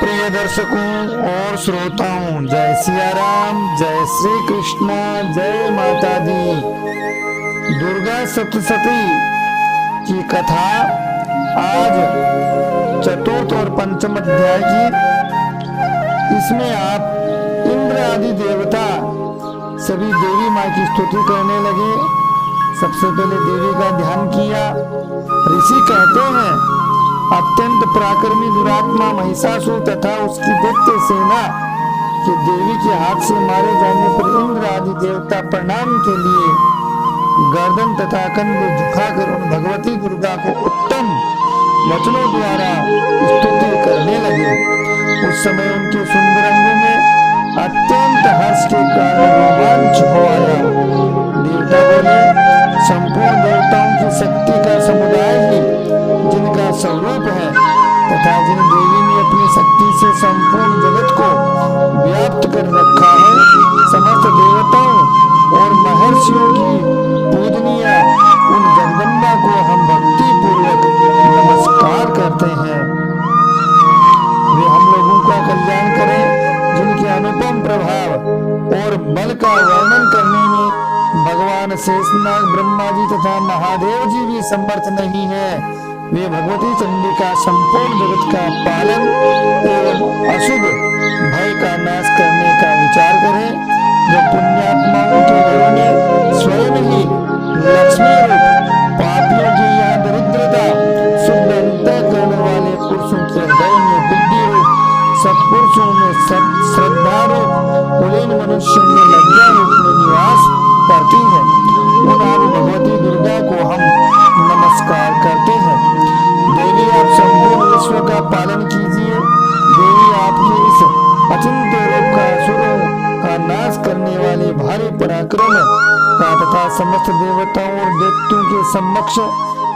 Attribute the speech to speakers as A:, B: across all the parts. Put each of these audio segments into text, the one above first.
A: प्रिय दर्शकों और श्रोताओं, जय सिया राम, जय श्री कृष्ण, जय माता दी। दुर्गा सप्तशती की कथा आज चतुर्थ और पंचम अध्याय की। इसमें आप इंद्र आदि देवता सभी देवी माँ की स्तुति करने लगे। सबसे पहले देवी का ध्यान किया। ऋषि कहते हैं, अत्यंत पराक्रमी दुरात्मा महिषासुर तथा उसकी दैत्य सेना के देवी के हाथ से मारे जाने पर इंद्र आदि देवता प्रणाम के लिए गर्दन तथा कंधे झुकाकर उन भगवती दुर्गा को उत्तम वचनों द्वारा स्तुति करने लगे। उस समय उनके सुंदर अंगों में अत्यंत हर्ष के कारण रोमांच हो आया। देवता बोले, संपूर्ण देवताओं की शक्ति का समुदाय ही जिनका स्वरूप है तथा जिन देवी ने अपनी शक्ति से संपूर्ण जगत को व्याप्त कर रखा है, समस्त देवताओं और महर्षियों की पूजनीय उन जगदम्बा को हम भक्ति पूर्वक नमस्कार करते हैं। वे हम लोगों का कल्याण करें, जिनके अनुपम प्रभाव और बल का वर्णन करने में भगवान शेषनाग, ब्रह्मा जी तथा महादेव जी भी समर्थ नहीं है। वे भगवती चंडिका संपूर्ण जगत का पालन एवं अशुभ भय का नाश करने का विचार करें। जो पुण्यात्माओं के घरों में स्वयं ही लक्ष्मी रूप, पापियों की यहाँ दरिद्रता, शुद्ध अंतःकरण वाले पुरुषों के हृदय में बुद्धि रूप, सत्पुरुषों में श्रद्धा रूप, कुलीन मनुष्य में लज्जा रूप में निवास करती है, उन आप भगवती दुर्गा को हम नमस्कार करते हैं। देवी, आप संपूर्ण विश्व का पालन कीजिए। देवी, आपके इस अचिंत्य रूप का असुरों का नाश करने वाले भारी पराक्रम का तथा समस्त देवताओं और दैत्यों के समक्ष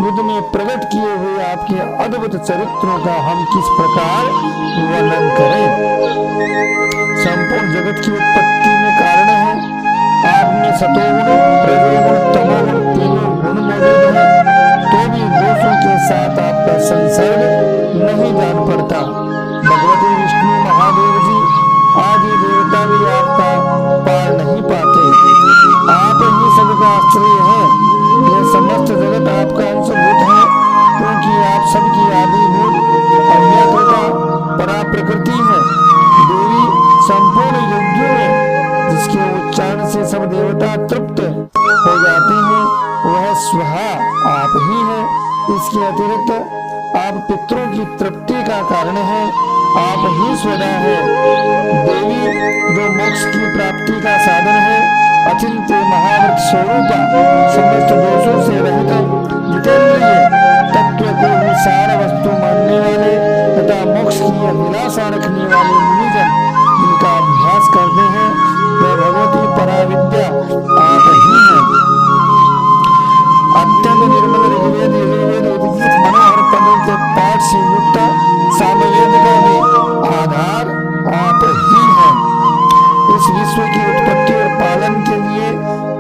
A: युद्ध में प्रकट किए हुए आपके अद्भुत चरित्रों का हम किस प्रकार वर्णन करें। संपूर्ण जगत की उत्पत्ति में कारण है। आप में सतोगुण, रजोगुण, तमोगुण तीनों गुण मौजूद हैं, तो भी दोषों के साथ आपका संसर्ग नहीं जान पड़ता। भगवती विष्णु, महादेव जी आदि देवता भी आपका पार नहीं पाते। आप ही सबका आश्रय है। यह समस्त जगत आपका अंशभूत है, क्योंकि आप सबकी आदिभूत अव्याकृता परा प्रकृति है। देवी, संपूर्ण यज्ञों में जिसके उच्चारण से सब देवता तृप्त हो जाते हैं, वह स्वहा आप ही है। इसके अतिरिक्त आप पितरों की तृप्ति का कारण है। आप ही स्वदा है। देवी, जो मोक्ष की प्राप्ति का साधन है, अचिंत्य महावृत स्वरूपा, समस्त दोषों से रहित, जितेंद्रिय, तत्व को ही सार वस्तु मानने वाले तथा मोक्ष की अभिलाषा रखने वाले मुनिजन जिनका अभ्यास करते हैं, वे भगवती पराविद्या आप ही हैं। अत्यंत निर्मल ऋग्वेद, यजुर्वेद, उद्गीत, मनोहर पदों के पाठ से युक्त सामवेद का भी आधार आप ही हैं। इस विश्व की उत्पत्ति और पालन के लिए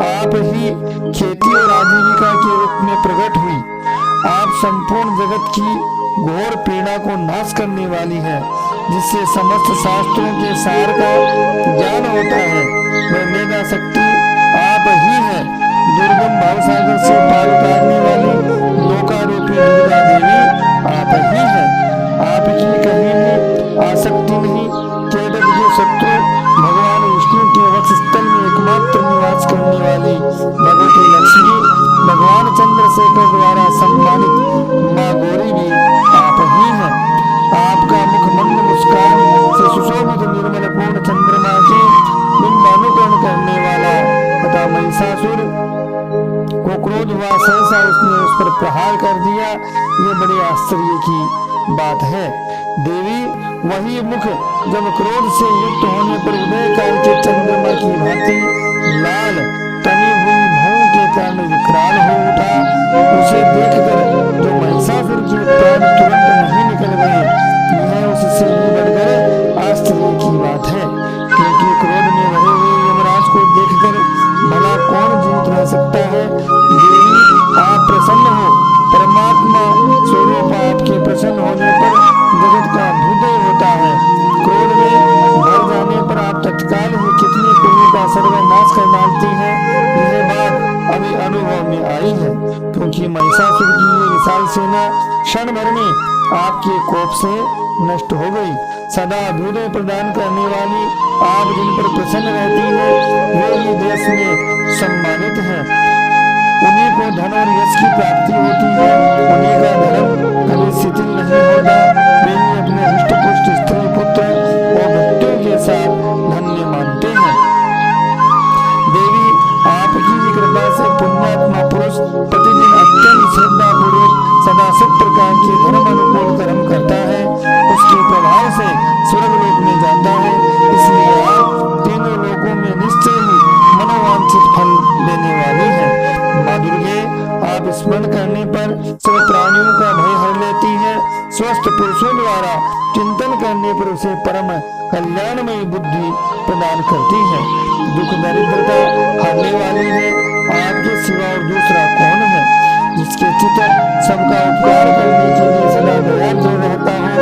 A: आप ही खेती और आजीविका के रूप में प्रकट हुई। आप संपूर्ण जगत की घोर पीड़ा को नाश करने वाली है, जिससे समस्त शास्त्रों के सार का ज्ञान होता है। वह मेधा शक्ति आप ही है। दुर्गम भावसागर से पार उतारने वाली लोकारूपी दुर्गा देवी आप ही है। आपकी कहीं भी आसक्ति नहीं। केवल जो शत्रु भगवान विष्णु के वक्ष स्थल में एकमात्र निवास करने वाली भगवती लक्ष्मी, भगवान चंद्रशेखर द्वारा सम्मानित माँ गौरी भी आप ही हैं। आपका मुख मंद मुस्कान से सुशोभित निर्मल पूर्ण चंद्रमा के बिंब अनुकरण करने वाला तथा महिषासुर को क्रोध हुआ, सहसा उसने उस पर प्रहार कर दिया। ये बड़े आश्चर्य की बात है। देवी, वही मुख जब क्रोध से युक्त होने पर उदय काल के चंद्रमा की भांति लाल तनी हुई भौं के कारण विकराल हो उठा। उसे देखकर जो महिषासुर के प्राण तुरंत नहीं निकल गए, यह उससे भी बढ़कर आश्चर्य की बात है, क्योंकि क्रोध में भरे हुए यमराज को देखकर भला कौन जीवित रह सकता है। देवी, आप प्रसन्न हो। परमात्मा स्वरूप आपके महिषासुर की ये विशाल सेना क्षण भर में आपके कोप से नष्ट हो गई। सदा अभ्युदय प्रदान करने वाली आप जिन पर प्रसन्न रहती है वे ही देश में सम्मानित हैं। उन्हीं को धन और यश की प्राप्ति होती है। उन्हीं का धर्म कभी शिथिल नहीं होता। वे ही अपने हृष्ट पुष्ट स्त्री पुत्र और भक्तों के साथ धन्य मानते हैं। देवी आपकी कृपा से पुण्यात्मा पुरुष प्रतिदिन अत्यंत श्रद्धा पूर्वक सदा सब प्रकार के धर्म अनुकूल कर्म करता है। उसके प्रभाव से स्वर्गलोक में जाता है। इसलिए आप तीनों लोकों में निश्चय ही मनोवांछित फल देने वाली है। माँ दुर्गे आप स्मरण करने पर सब प्राणियों का भय हर लेती है। स्वस्थ पुरुषों द्वारा चिंतन करने पर उसे परम कल्याणमयी बुद्धि प्रदान करती है। दुख दरिद्रता हरने वाली है। आपके सिवा और दूसरा कौन है जिसके चित्त सबका उपकार करने के लिए सदा दयाद्र रहता है।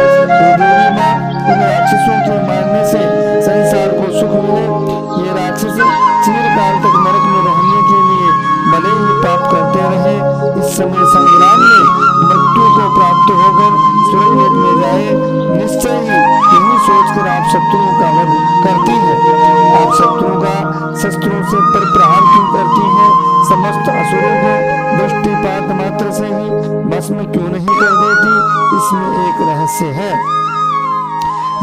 A: देवी माँ इन राक्षसों के मारने से संसार को सुख मिले। ये राक्षस चिरकाल तक नरक में रहने के लिए भले ही पाप करते रहे। इस समय संग्राम में मृत्यु को प्राप्त होकर स्वर्गलोक में जाए। निश्चय ही यही सोचकर आप शत्रुओं का वध करती है। आप शत्रुओं का शस्त्रों से पर प्रहार क्यों करती है? समस्त असुरों को दृष्टिपात मात्र से ही भस्म क्यों नहीं कर देती? इसमें एक रहस्य है।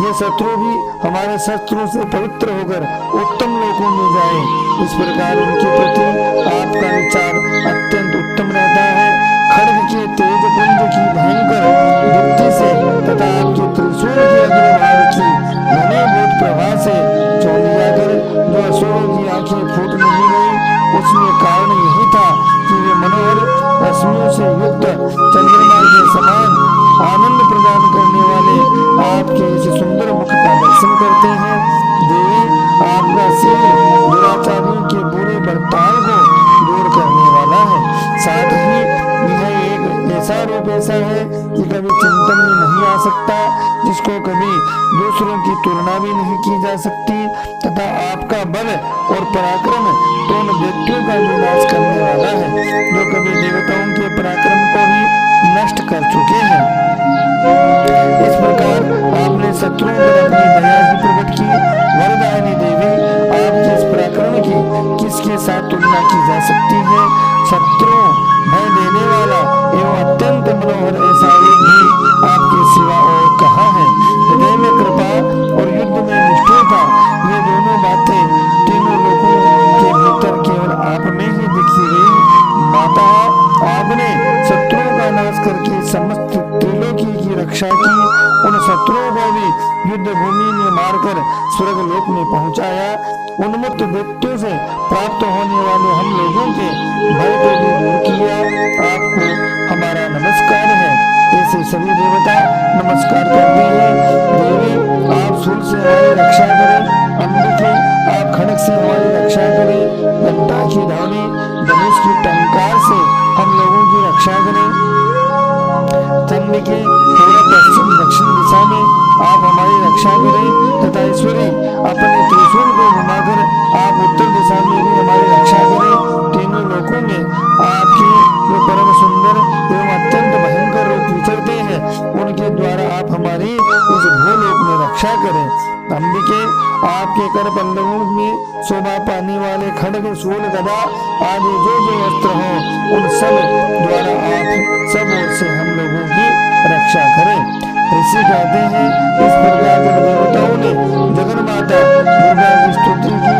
A: ये शत्रु भी हमारे शस्त्रों से पवित्र होकर उत्तम लोकों में जाए। इस प्रकार उनके प्रति आपका विचार अत्यंत उत्तम रहता है। खड्ग के तेज पुंज की भयंकर दीप्ति से तथा आपके त्रिशूल के अग्रभाग की घनीभूत प्रभा से चौंध जाकर जो असुरों की आंखें फूट नहीं गई, उसमें कारण यही था कि वे मनोहर रश्मियों से युक्त चंद्रमा के समान आनंद प्रदान करने वाले आपके इस सुंदर मुख का दर्शन करते हैं। देवी आपका सिर दुराचारियों के बुरे बर्ताव को दूर करने वाला है। साथ ही यह एक ऐसा रूप ऐसा है कि कभी चिंतन में नहीं आ सकता, जिसको कभी दूसरों की तुलना भी नहीं की जा सकती, तथा आपका बल और पराक्रम तो उन व्यक्तियों का विनाश करने वाला है जो कभी देवताओं के पराक्रम को भी नष्ट कर चुके हैं। इस प्रकार आपने शत्रुओं पर अपनी दया ही प्रकट की। वरदायिनी देवी आपके इस पराक्रम की किसके साथ तुलना की जा सकती है? शत्रुओं भय देने वाला एवं अत्यंत मनोहर ऐसा रूप भी आपके सिवा और कहा है। हृदय में कृपा और युद्ध में निष्ठुरता, ये दोनों बातें तीनों लोगों के भीतर केवल आप में ही दिखी गई। माता आपने शत्रुओं का नाश करके समस्त त्रिलोकी की रक्षा की। उन शत्रुओं को भी युद्ध भूमि में मारकर स्वर्गलोक में पहुंचाया। उन्मुक्त व्यक्तियों से प्राप्त होने वाले हम लोगों के भय को भी दूर किया। आपको हमारा नमस्कार है। ऐसे सभी देवता नमस्कार करते हैं। देवी आप सूल से हमारी रक्षा करें। अंबिके आप खड्ग से हमारी रक्षा करें। घंटा की ध्वनि धनुष की टंकार से हम लोगों की रक्षा करें। चंडिके पूर्व पश्चिम दक्षिण दिशा में आप हमारी रक्षा करें, तथा ईश्वरी अपने त्रिशूल को घुमाकर आप उत्तर दिशा में भी हमारी रक्षा करें। तीनों लोकों में आपके जो परम सुंदर एवं अत्यंत भयंकर रूप विचरते हैं, उनके द्वारा आप हमारी उस भूलोक में रक्षा करें। अंबिके आपके कर पल्लवों में शोभा पाने वाले खड्ग शूल गदा आदि जो जो अस्त्र हो, उन सब द्वारा आप सब ओर से हम लोगों की रक्षा करें। ऋषि कहते हैं इस प्रकार जब देवताओं ने जगन्माता दुर्गा की स्तुति की,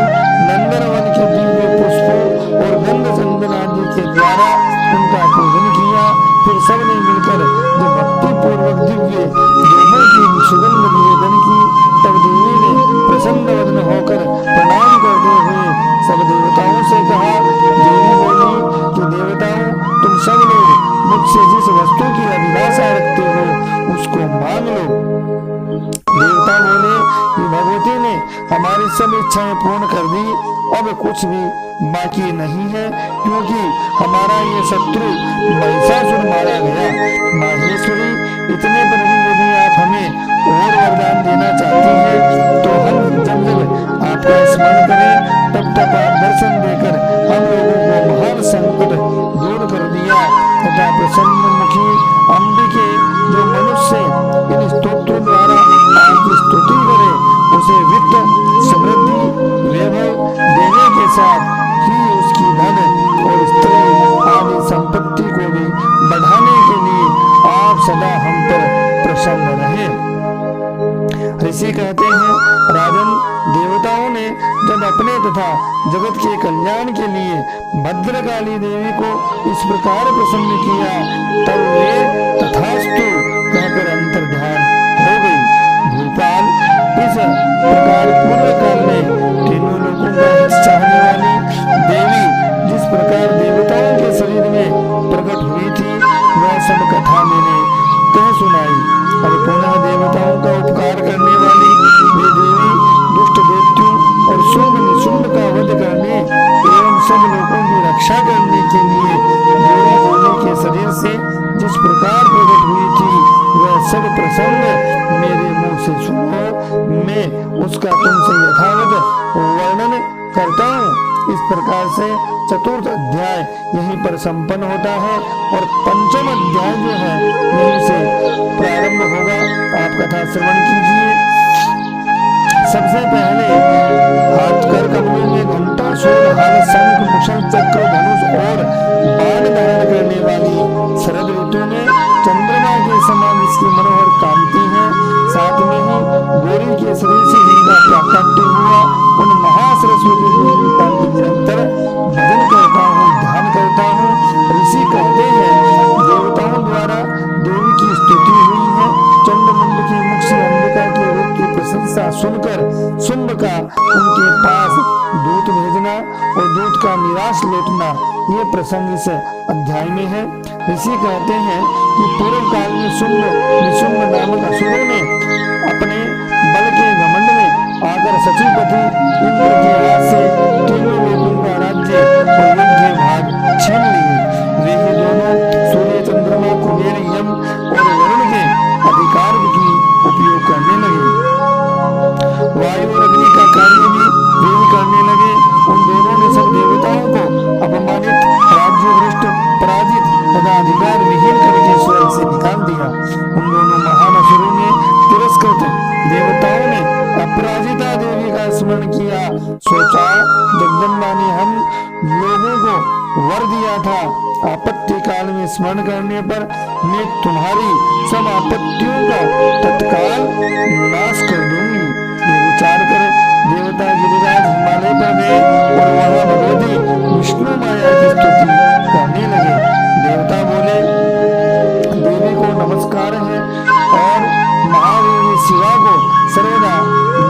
A: नंदनवन के दिव्य पुष्पों और गंध चंदन आदि के द्वारा उनका पूजन किया, फिर सबने मिलकर जो भक्ति पूर्वक दिव्य धूपों की सुगंध निवेदन की, तब देवी ने प्रसन्न वदन होकर प्रणाम करते हुए सब देवताओं से कहा। देवी बोली कि देवताओं, तुम सब लोग मुझसे जिस वस्तु की अभिलाषा रखते हो उसको मांग लो। देवता बोले कि भगवती ने हमारी सब इच्छाएं पूर्ण कर दी, अब कुछ भी बाकी नहीं है, क्योंकि हमारा ये शत्रु महिषासुर मारा गया। माहेश्वरी, इतने पर भी यदि आप हमें और वरदान देना चाहती है तो हम जब जब आपका स्मरण करें तब तक आप दर्शन देकर हम लोगों को महान संकट दूर कर दिया तथा प्रसन्न मुखी अंबिके जो मनुष्य इन स्तोत्रों द्वारा आपकी स्तुति करे, उसे वित्त समृद्धि वैभव देने के साथ ही उसकी धन और स्त्री आदि संपत्ति को भी बढ़ाने के लिए आप सदा हम पर प्रसन्न रहे। ऋषि कहते हैं, राजन, देवताओं ने जब अपने तथा जगत के कल्याण के लिए भद्रकाली देवी को इस प्रकार प्रसन्न किया, तब वे तथास्तु कहकर अंतर ध्यान हो गई। भूपाल, इस प्रकार पूर्व काल में तीनों लोगों का हित चाहने वाली देवी जिस प्रकार देवताओं के शरीर में प्रकट हुई थी, वह सब कथा मैंने कह सुनाई। और पुनः देवताओं का उपकार करने वाली वे देवी दुष्ट दैत्यों और शुंभ निशुंभ का वध करने एवं सब लोगों की रक्षा करने के लिए देवी देवी के शरीर से जिस प्रकार प्रकट हुई थी, वह सब प्रसंग मेरे मुंह से सुनो, मैं उसका तुमसे यथावत वर्णन करता हूँ। इस प्रकार से चतुर्थ अध्याय यहीं पर संपन्न होता है और पंचम अध्याय जो है यहीं से प्रारंभ होगा। आप कथा श्रवण कीजिए। सबसे पहले हाथ कर कमलों में घंटा, शूल, हल, शंख, मुशल, चक्र, धनुष और बाण धारण करने वाली शरद ऋतु में चंद्रमा के समान इसकी मनोहर कांति है। साथ में ही गौरी के शरीर से जिनका प्राकट्य हुआ, उन महासरस्वती देवी का निरंतर भजन करता हूँ, ध्यान करता हूँ। ऋषि कहते हैं, देवताओं द्वारा देवी की स्तुति हुई है। चंडमुंड के मुख से अंबिका के रूप की प्रशंसा सुनकर शुंभ का उनके पास दूत भेजना और दूत का निराश लौटना, ये प्रसंग इस अध्याय में है। ऋषि कहते हैं कि पूर्व काल में शुंभ निशुंभ नामक असुरों ने अपने बल के घमंड में आकर सचिवपति इंद्र के हाथ से तीनों लोगों का राज्य और युद्ध के भाग छीन लिए। वे ही दोनों सूर्य, चंद्रमा, कुबेर, यम और वरुण के अधिकार की उपयोग करने लगे। वायु और अग्नि का कार्य भी वे करने लगे। उन दोनों ने सब देवताओं को अपमानित, राज्य भ्रष्ट, पराजित तथा अधिकार विहीन करके स्वर्ग से निकाल दिया। उन दोनों महान असुरों ने तिरस्कृत देवताओं ने अपराजिता देवी का स्मरण किया। सोचा, जगदम्बा ने हम लोगों को वर दिया था, आपत्ति काल में स्मरण करने पर मैं तुम्हारी सब आपत्तियों का तत्काल नाश कर दूंगी। ये विचार कर देवता गिरिराज हिमालय पर गए और वहां भगवती विष्णु माया की स्तुति करने लगे। देवता बोले, देवी को नमस्कार है और महादेवी शिवा को सर्वदा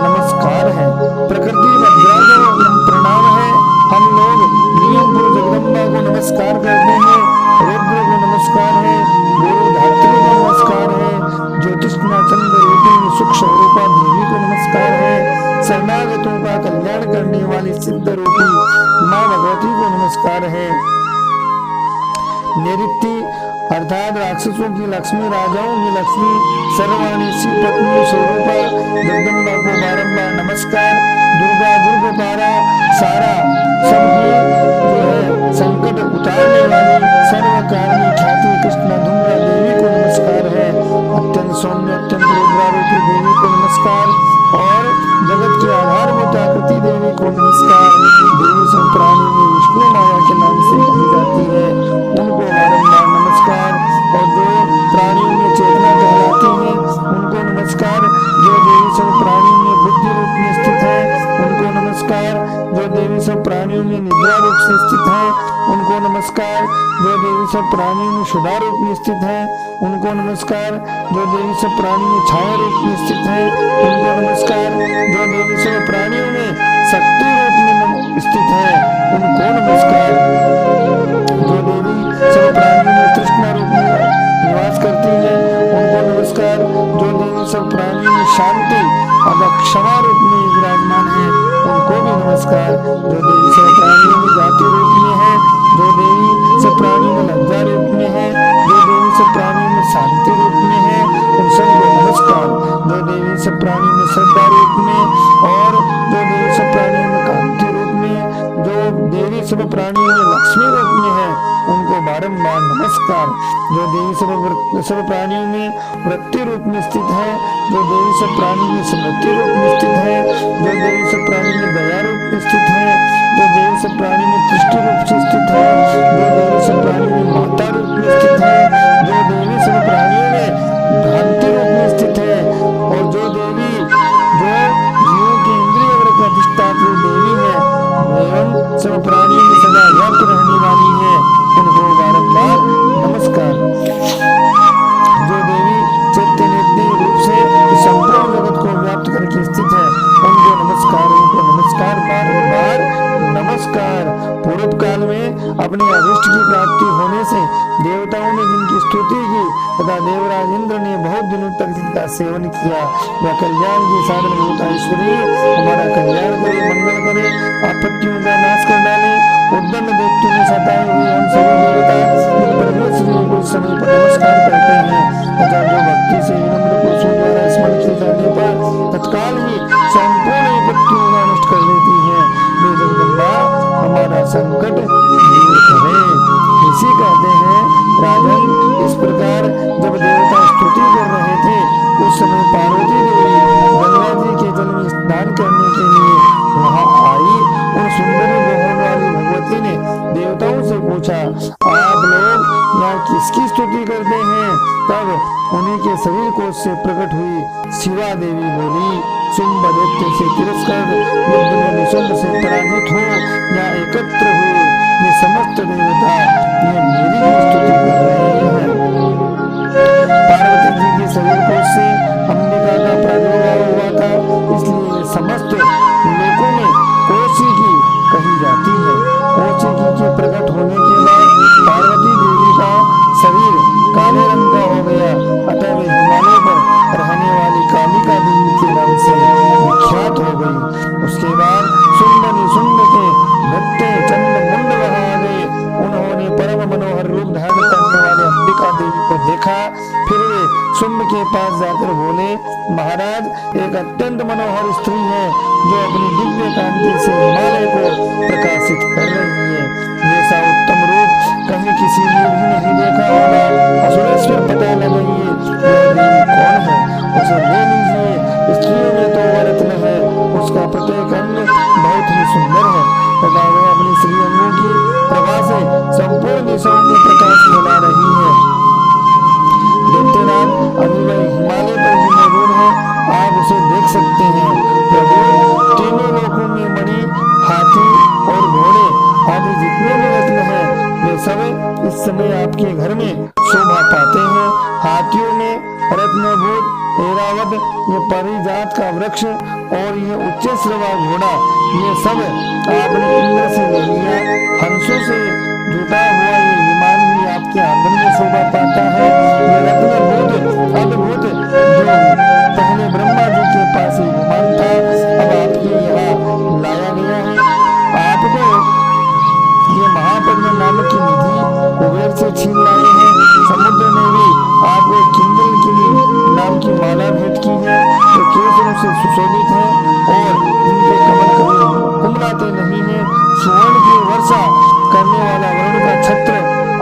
A: नमस्कार है। प्रकृति भद्रा को प्रणाम है। हम लोग नियमपुर जगदम्बा को नमस्कार करते हैं, रुद्र को नमस्कार है, गुरु धात्री को नमस्कार है, ज्योतिष्मा चंद्र रूपी सुख स्वरूपा देवी को नमस्कार है, शरणागतों का कल्याण करने वाली सिद्ध रूपी माँ भगवती को नमस्कार है। निरित्ति अर्थात राक्षसों की लक्ष्मी, राजाओं की लक्ष्मी, सर्वाणी सी पत्नी स्वरूपा जगदम्बा को बारंबार नमस्कार। दुर्गा, दुर्गपारा, सारा सबकी जो है संकट उतारने वाली सर्वकारिणी ख्याति कृष्ण धूम्रा देवी को नमस्कार है। अत्यंत सौम्य, अत्यंत रुद्रारूपी देवी को नमस्कार और जगत के आधारभूत आकृति देवी को नमस्कार। देवी सब प्राणी में विष्णु माया के नाम से कही जाती है, उनको बारंबार नमस्कार। और जो प्राणियों में चेतना कहलाती है उनको नमस्कार। जो देवी सब प्राणियों में बुद्धि रूप में स्थित है उनको नमस्कार। जो देवी सब प्राणियों में निद्रा रूप से स्थित है उनको नमस्कार। जो देवी सब प्राणियों में शुदा रूप में स्थित है उनको नमस्कार। जो देवी सब प्राणियों में छाया रूप में स्थित है उनको नमस्कार। जो देवी सब प्राणियों में शक्ति रूप में स्थित है उनको नमस्कार। जो देवी सब प्राणियों में तृष्णा रूप में निवास करती है उनको नमस्कार। जो देवी सब प्राणियों में शांति और क्षमा रूप में विराजमान है उनको भी नमस्कार। जो देवी सब प्राणियों में जाति रूप में है, जो देवी सब प्राणियों में लज्जा रूप में है, जो देवी सब प्राणियों में शांति रूप में है, उन सबको नमस्कार। जो देवी सब प्राणियों में श्रद्धा रूप में और जो देवी सब प्राणियों में कांति रूप में, जो देवी सब प्राणियों में लक्ष्मी रूप में है उनको बारंबार नमस्कार। जो देवी सर्व प्राणियों में वृत्ति रूप में स्थित है, जो देवी सब प्राणी में स्मृति रूप में स्थित है, जो देवी सब प्राणी में दया रूप में स्थित है, जो देवी सब प्राणी में दृष्टि रूप से स्थित है, जो देवी सब प्राणी में माता रूप में स्थित है, जो देवी सब प्राणियों में भ्रांति रूप में स्थित है, और जो देवी जो जीवों के इंद्रिय वर्ग का अधिष्ठात्री देवी है एवं सब प्राणियों में सदा व्याप्त रहने वाली है, उनको बारंबार नमस्कार। जो देवी चैतन्य रूप से संपूर्ण जगत को व्याप्त करके स्थित है, उनको नमस्कार बारंबार नमस्कार। पूर्व काल में अपने अभिष्ट की प्राप्ति होने से देवताओं ने जिनकी स्तुति की तथा देवराज इंद्र ने बहुत दिनों तक जिनका सेवन किया, वह कल्याण की साधन भूता ईश्वरी हमारा कल्याण करे, मंगल करे, आपत्तियों का नाश कर डाले। उद्दंड दैत्यों में सताए हुए हम सभी देवता इन परमेश्वरियों को इस समय पर नमस्कार करते हैं तथा जो भक्ति से विनम्र पुरुषों द्वारा स्मरण किए जाने पर तत्काल ही संपूर्ण विपत्तियों का नष्ट कर देती है। वे जगदम्बा हमारा संकट दूर करे। इसी कहते हैं राजन, इस प्रकार जब देवता स्तुति कर रहे थे उस समय पार्वती देवी गंगा जी के जल में स्नान करने के लिए वहां आई और सुंदरी बहन वाली भगवती ने देवताओं से पूछा, आप लोग यहाँ किसकी स्तुति करते हैं? तब उन्हीं के शरीर कोश से प्रकट हुई शिवा देवी बोली, शुंभ दैत्य से तिरस्कृत युद्ध में निशुंभ से पराजित हो यहाँ एकत्र हुए ये समस्त देवता ये मेरी स्तुति कर रहे हैं। पार्वती जी के शरीर कोश से अंबिका का प्रादुर्भाव हुआ था, इसलिए ये समस्त लोगों में कौशिकी कही जाती है। कौशिकी के प्रकट होने के बाद पार्वती देवी का शरीर काले रंग का हो गया, अतः वे हिमालय पर रहने वाली कालिका देवी के नाम से विख्यात हो गई। उसके बाद शुंभ निशुंभ के भट्टे चंड मुंड वहां आ गए। उन्होंने परम मनोहर रूप धारण करने वाले अंबिका देवी को देखा। फिर वे शुंभ के पास जाकर बोले, महाराज, एक अत्यंत मनोहर स्त्री है जो अपनी दिव्य कांति से हिमालय को प्रकाशित कर रही है। जैसा उत्तम रूप कहीं किसी ने भी नहीं देखा होगा। असुरेश्वर पता लगाइए यह देवी कौन है, उसे ले लीजिए। स्त्रियों में तो वह रत्न है, उसका प्रत्येक अंग बहुत ही सुंदर है तथा वह अपनी श्री अंगों की प्रभा से संपूर्ण दिशाओं में प्रकाश फैला रही है। दैत्यराज अभी वह हिमालय पर ही मौजूद है, आप उसे देख सकते हैं। प्रभु, तीनों लोकों में मणि, हाथी और घोड़े आदि जितने भी रत्न हैं वे सब इस समय आपके घर में शोभा पाते हैं। हाथियों में रत्नभूत ऐरावत, ये परिजात का वृक्ष और ये उच्च श्रवा घोड़ा, ये सब आपने इंद्र से ले लिया। हंसों से जुटा हुआ ये विमान भी आपके आंगन में शोभा पाता है। ये रत्नभूत अद्भुत जो पहले ब्रह्मा जी के पास ये विमान था, अब आपके यहाँ लाया गया है। आपको ये महापद्म नामक की निधि कुबेर से छीन लाए हैं। समुद्र ने भी आपको किंदल के लिए नाम की माला भेंट की है जो केसरों से सुशोभित है और जिनके कमल कभी कुमलाते नहीं है। स्वर्ण की वर्षा करने वाला वरुण का छत्र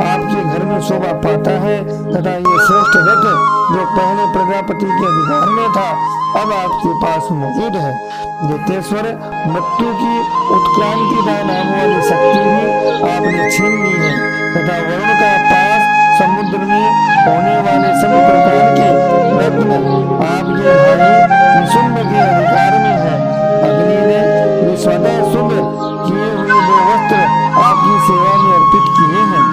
A: आपके घर में शोभा पाता है तथा ये श्रेष्ठ रथ जो पहले प्रजापति के अधिकार में था अब आपके पास मौजूद है। दैत्येश्वर, मृत्यु की उत्क्रांति नाम वाली शक्ति भी आपने छीन ली है तथा वरुण का पास समुद्र में होने वाले सभी प्रकार के रत्न आपके भाई निशुंभ के अधिकार में है। अग्नि ने स्वतः शुभ किए हुए दो वस्त्र आपकी सेवा में अर्पित किए हैं।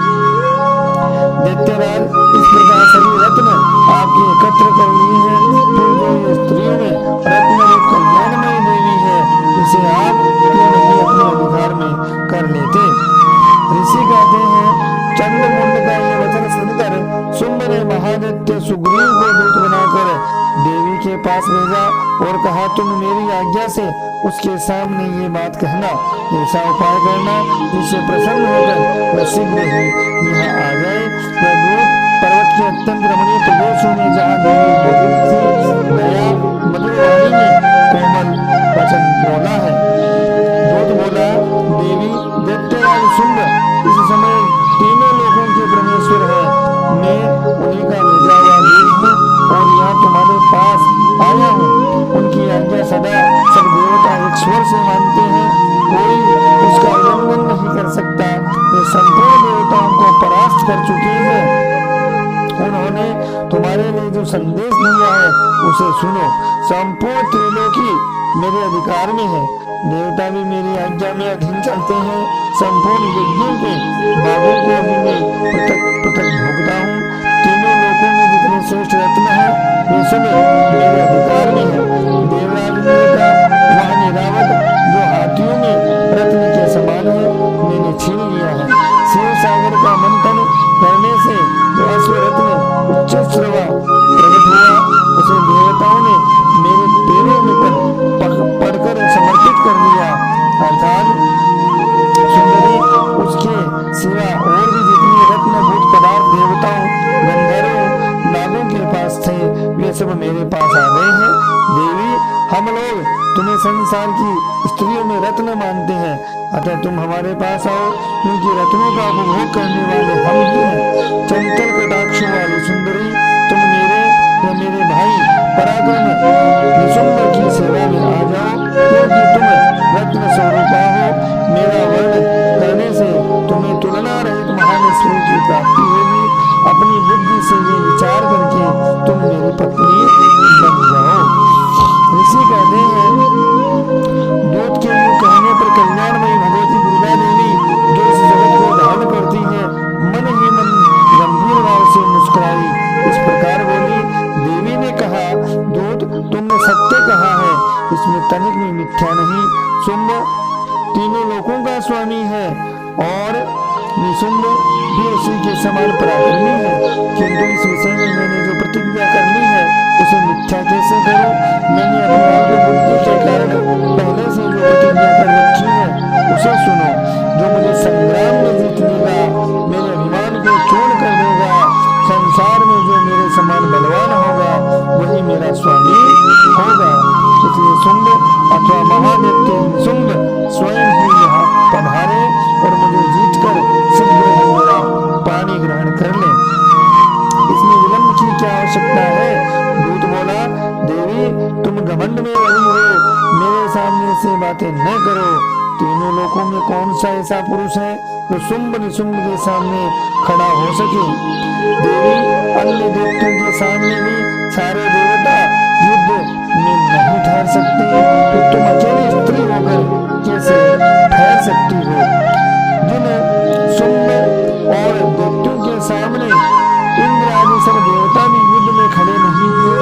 A: दैत्यराज, इस प्रकार सभी रत्न आपके एकत्र कर लिए हैं। फिर जो ये स्त्रियों में रत्न रूप कल्याणमयी देवी है, इसे आप क्यों नहीं अपने अधिकार में कर लेते? ऋषि कहते हैं, चंद्रमुंड का ये वचन सुनकर शुंभ ने महादैत्य सुग्रीव को दूत बनाकर देवी के पास भेजा और कहा, तुम मेरी आज्ञा से उसके सामने ये बात कहना, ऐसा उपाय करना जिससे प्रसन्न होकर वह शीघ्र ही यहाँ आ जाए। वह दूत पर्वत के अत्यंत रमणीय प्रदेशों में जहाँ देवी मौजूद थी नया मधुर वाणी में कोमल वचन बोला है। दूत बोला, देवी, दैत्यराज शुंभ इस समय तीनों तुम्हारे पास आया हूँ। उनकी आज्ञा सदा सब देवता एक स्वर से मानते हैं, कोई उसका उल्लंघन नहीं कर सकता। वे संपूर्ण देवताओं को परास्त कर चुके हैं। उन्होंने तुम्हारे लिए जो संदेश दिया है उसे सुनो। संपूर्ण त्रिलोकी मेरे अधिकार में है, देवता भी मेरी आज्ञा में अधीन चलते हैं। संपूर्ण यज्ञों के भागों को भी मैं पृथक पृथक भोगता हूँ। तीनों लोकों में जितने श्रेष्ठ रत्न हैं वे सब मेरे अधिकार में है। देवराज ने कहा, वह निरावत जो हाथियों में रत्न के समान है मैंने छीन लिया है। शिव सागर का मंथन करने से जो अश्वरत्न उच्च श्रवा प्रकट हुआ उसे देवताओं ने मेरे पैरों में पड़कर समर्पित कर दिया। अर्थात सुंदरी, उसके सिवा और भी जितनी रत्नभूत पदार्थ देवताओं, गंधर्वों, नागों के पास थे वे सब मेरे पास आ गए हैं। देवी, हम लोग तुम्हें संसार की स्त्रियों में रत्न मानते हैं, अतः तुम हमारे पास आओ, क्योंकि रत्नों का उपभोग करने वाले हम ही हैं। चंचल कटाक्ष वाली सुंदरी, तुम मेरे या मेरे भाई पराक्रम निशुंभ की सेवा में आ जाओ, क्योंकि तुम रत्न स्वरूपा हो। मेरा वर्ण करने से तुम्हें तुलना रहित महान ईश्वर की प्राप्ति होगी। अपनी बुद्धि से ये विचार करके तुम मेरी पत्नी बन जाओ। ऋषि कहते हैं, दूत के यूं कहने पर कल्याणमयी भगवती दुर्गा देवी जो इस जगत को धारण करती है, मन ही मन गंभीर भाव से मुस्कुराई, इस प्रकार बोली। देवी ने कहा, दूत, तुमने सत्य कहा है, इसमें तनिक भी मिथ्या नहीं। शुंभ तीनों लोकों का स्वामी है और निशुंभ भी उसी के समान पराक्रमी है, किंतु इस विषय में मैंने जो प्रतिज्ञा करनी है उसे मिथ्या कैसे करूं? मैंने अपनी अल्पबुद्धि के कारण पहले से जो प्रतिज्ञा कर रखी है उसे सुनो। जो मुझे संग्राम में जीत लेगा, मेरे अभिमान को चूर्ण कर देगा, संसार में जो मेरे समान बलवान होगा वही मेरा स्वामी होगा। इसलिए शुंभ अथवा महादैत्य निशुंभ स्वयं ही यहाँ पधारे और मुझे जीतकर शीघ्र ही मेरा पानी ग्रहण कर ले। इसमें विलंब की क्या आवश्यकता है? दूत बोला, देवी, तुम घमंड में रही हो, मेरे सामने से बातें न करो। तीनों लोकों में कौन सा ऐसा पुरुष है जो शुंभ निशुंभ के सामने खड़ा हो सके? देवी, अन्य देवताओं के सामने भी सारे देवता युद्ध में नहीं ठहर सकते, तो तुम अकेली स्त्री होकर कैसे ठहर सकती हो? जिन शुंभ और दैत्यों के सामने इंद्र आदि सब देवता भी युद्ध में खड़े नहीं हुए,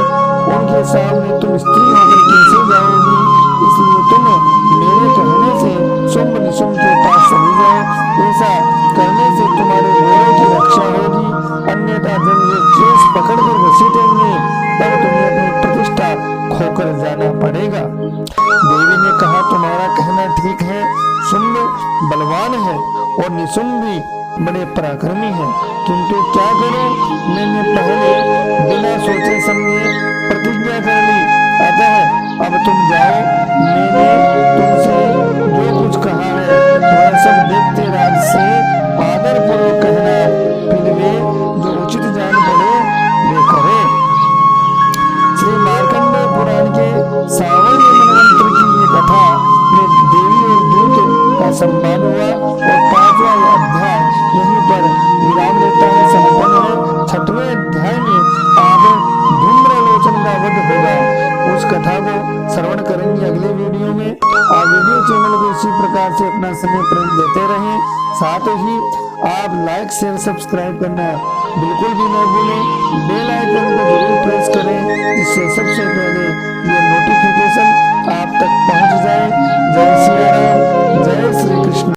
A: उनके सामने तुम स्त्री होकर कैसे जाओगी? इसलिए तुम मेरे कहने से शुंभ निशुंभ के पास चली जाओ। ऐसा करने से तुम्हारे घोड़ों की रक्षा होगी, अन्यथा जब वे केस पकड़कर घसीटेंगे तब तुम्हें अपनी प्रतिष्ठा खोकर जाना पड़ेगा। देवी ने कहा, तुम्हारा कहना ठीक है, शुंभ बलवान है और निशुंभ भी बड़े पराक्रमी है, किंतु क्या करो, मैंने पहले बिना सोचे समझे प्रतिज्ञा कर ली, अतः अब तुम जाओ। मैंने तुमसे जो कुछ कहा है वह सब देखते राज से आदर पूर्वक कहना, फिर वे जो उचित जान पड़े वे करे। श्री मार्कंडेय पुराण के 52वें मनवंतर की ये कथा में देवी और दूत का संवाद हुआ और 5वां अध्याय यहीं पर विराम लेता है, संपन्न है। 6वें अध्याय में अब धूम्रलोचन का वध होगा, उस कथा को श्रवण करेंगे अगले वीडियो में। आप वीडियो चैनल को इसी प्रकार से अपना समय प्रेम देते रहें, साथ ही आप लाइक शेयर सब्सक्राइब करना बिल्कुल भी न भूलें। बेल आइकन को जरूर प्रेस करें, जिससे सबसे पहले ये नोटिफिकेशन आप तक पहुंच जाए। जय श्री राम, जय श्री